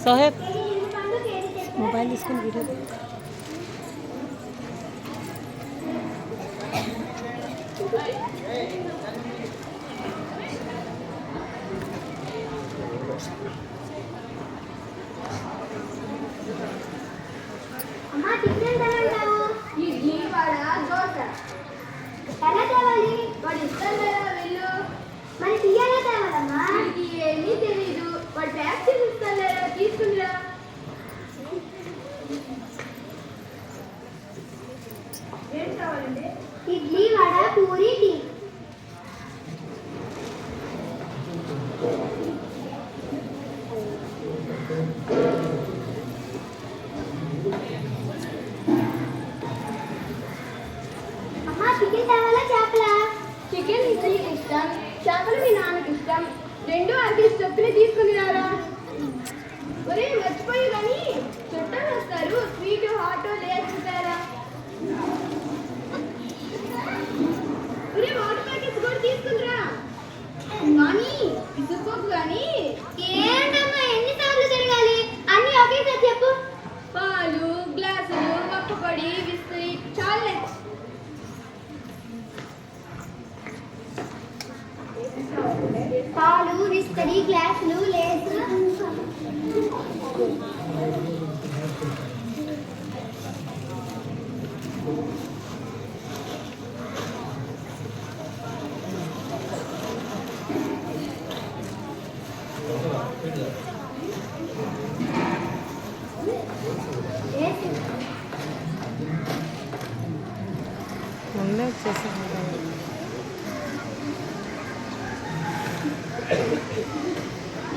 Sohaib mobile తీసుకొని video అమ్మా tiffin తినంటావు idli vada dosa ఎలా తేవాలి వాడు ఇస్తారు కదా వెళ్ళు మరి టీ ఎలా తేవాలమ్మా ఇది ఏమీ తెలీదు వాడు ట్యాక్సీ ఇస్తారు లేదా తీసుకుందిరా ఏం కావాలండి ఇడ్లీ వడ పూరి టీ చికెన్ తేవాలా చేపలా చికెన్ నీకు ఇష్టం చేపలు మీ నాన్నకి ఇష్టం రెండు అరకేసి చొప్పున తీసుకుని రారా ఒరే మర్చిపోయి కానీ చుట్టాలు వస్తారు స్వీట్ హాట్ లేకుంటారా ఒరే వాటర్ ప్యాకెట్స్ కూడా తీసుకుందిరా కానీ విసుక్కోకు కానీ ఏంటమ్మా ఎన్నిసార్లు తిరగాలి అన్నీ ఒకేసారి చెప్పు పాలు గ్లాసులు పప్పుపొడి విసిరి చాలే పాలు విస్తరి గ్లాసులు లేసు మొన్నే వచ్చేసాను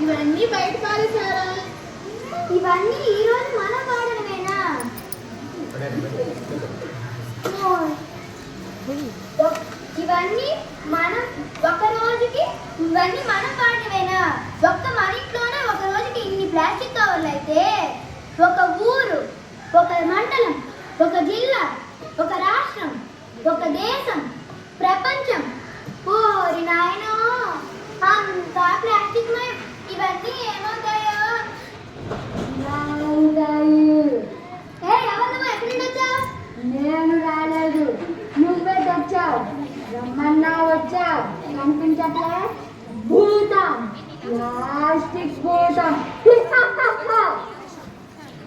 ఇవన్నీ బయట పారేసారా ఇవన్నీ ఈ రోజు మనం వాడడమేనా ఇవన్నీ మనం ఒక రోజుకి ఇవన్నీ మనం వాడడమేనా ఒక్క మన ఇంట్లోనే ఒక రోజుకి ఇన్ని ప్లాస్టిక్ కవర్లు అయితే ఒక ఊరు ఒక మండలం ఒక జిల్లా ఒక రాష్ట్రం ఒక దేశం ప్రపంచం ఓరి నాయనో అంతా ప్లాస్టిక్ ఇవన్నీ ఏమవుతాయో ఎవరమ్మా ఎక్కడి నుండి వచ్చావు నేను రాలేదు నువ్వే వచ్చావు రమ్మన్నా వచ్చావు కనిపించట్లే భూతం ప్లాస్టిక్ భూతం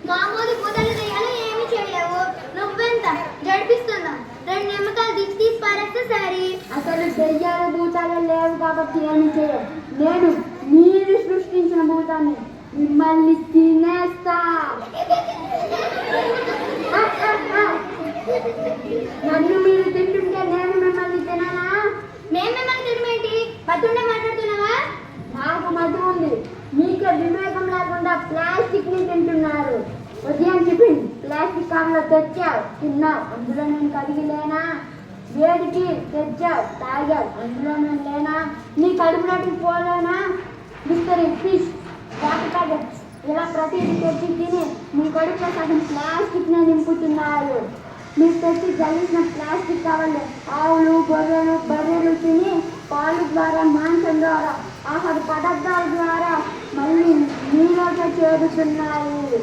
మామూలు పూతలు చేయాలి ఏమి చేయలేవు నువ్వెంత జడిపిస్తున్నావు రెండు నిమ్మకాయలు తీసి పారేస్తే సరే అసలు దెయ్యాలు భూతాలు లేవు కాబట్టి ఏమి చేయవు నేను మీరు సృష్టించిన భూతాన్ని మిమ్మల్ని తినేస్తా నన్ను మీరు తింటుంటే నేను మిమ్మల్ని తినాలా మేము మిమ్మల్ని తినమేంటి మతుండే మాట్లాడుతున్నావా నాకు మతం ఉంది మీకే వివేకం లేకుండా ప్లాస్టిక్ ని తింటున్నారు ఉదయం టిఫిన్ ప్లాస్టిక్ కవర్లో తెచ్చావు తిన్నావు అందులో నేను కడిగి లేనా వేడికి తెచ్చావు తాగావు అందులో నేను లేనా నీ కడుపులోకి పోలేనా మిస్టరీ ఫిష్ వాటర్ ప్యాకెట్స్ ఇలా ప్రతిదీ తెచ్చి తిని మీ కడుపులో సగం ప్లాస్టిక్ నే నింపుతున్నారు మీరు తెచ్చి జల్లిసిన ప్లాస్టిక్ కవర్లు ఆవులు బర్రెలు తిని పాలు ద్వారా మాంసం ద్వారా ఆహార పదార్థాల ద్వారా మళ్ళీ మీలోకే చేరుతున్నాయి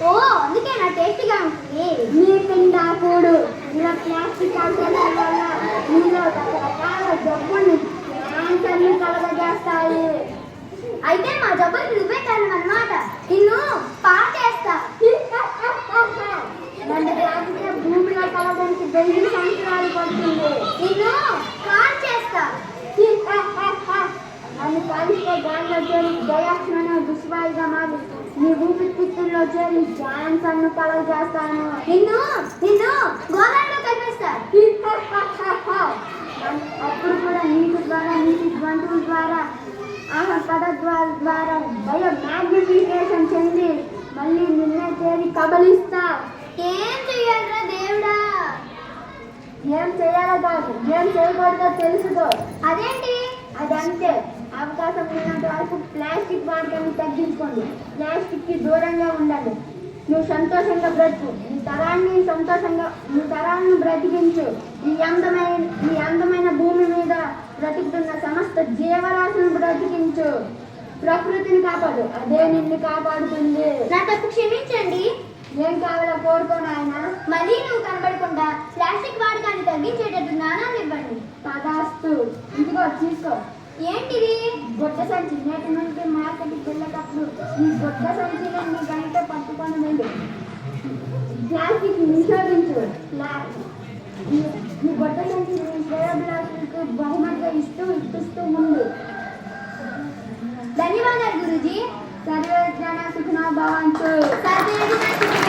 ఓ అందుకే నా టేస్టీగా ఉంటుంది మీ పిండా కూడు ఇలా ప్లాస్టిక్ కవర్ల వల్ల మీలో రకరకాల జబ్బుల్ని క్యాన్సర్ని కలగజేస్తాయి అయితే మా జబ్బులు నువ్వే కారణం అన్నమాట నిన్ను పాటేస్తా నన్ను తాకితే భూమిలో కలవడానికి 1000 సంవత్సరాలు పడుతుంది నిన్ను కాల్ చేస్తా నన్ను కలిస్తే గాలిలో చేరి డయాక్సిన్ దుష్వాయుగా మారి నీ ఊపిరితిత్తుల్లో చేరి క్యాన్సర్ను కలగజేస్తాను నిన్ను గోదావరిలో కలిపిస్తా అప్పుడు కూడా నీటి ద్వారా నీటి జంతువుల ద్వారా ఆహార పదార్థాల ద్వారా బయోమాగ్నిఫికేషన్ చెంది మళ్ళీ నిన్నే చేరి కబలిస్తా ఏం చెయ్యాలరా దేవుడా ఏం చేయాలో కాదు ఏం చేయకూడదో తెలుసుకో అదేంటి అదంతే అవకాశం ఉన్నంత వరకు ప్లాస్టిక్ వాడకాన్ని తగ్గించుకోండి ప్లాస్టిక్ కి దూరంగా ఉండండి నువ్వు సంతోషంగా బ్రతుకు నీ తరాన్ని బ్రతికించు ఈ అందమైన భూమి మీద బ్రతుకుతున్న సమస్త జీవరాశులను బ్రతికించు. ప్రకృతిని కాపాడు, అదే నిన్ను కాపాడుతుంది. నా తప్పు క్షమించండి. ఏం కావాలో కోరుకోను ఆయన. మళ్ళీ నువ్వు కనబడకుండా ప్లాస్టిక్ వాడకాన్ని తగ్గించేటట్టు జ్ఞానాలు ఇవ్వండి. తదాస్తు. ఇదిగో తీసుకో. ఏంటిది? గొడ్డ సంచి. నేటి నుండి మార్కెట్కి వెళ్ళేటప్పుడు ఈ గొడ్డ సంచిని నీ గంట పట్టుకొని వెళ్ళు. ప్లాస్టిక్ నిషేధించు. ఈ గొడ్డ సంచి నీ శ్రేయోభిలాషులకు బహుమతిగా ఇప్పిస్తూ ముందు. ధన్యవాదాలు గురూజీ. సర్వే జన సుఖినో భవంతు. సర్వే జన సుఖినో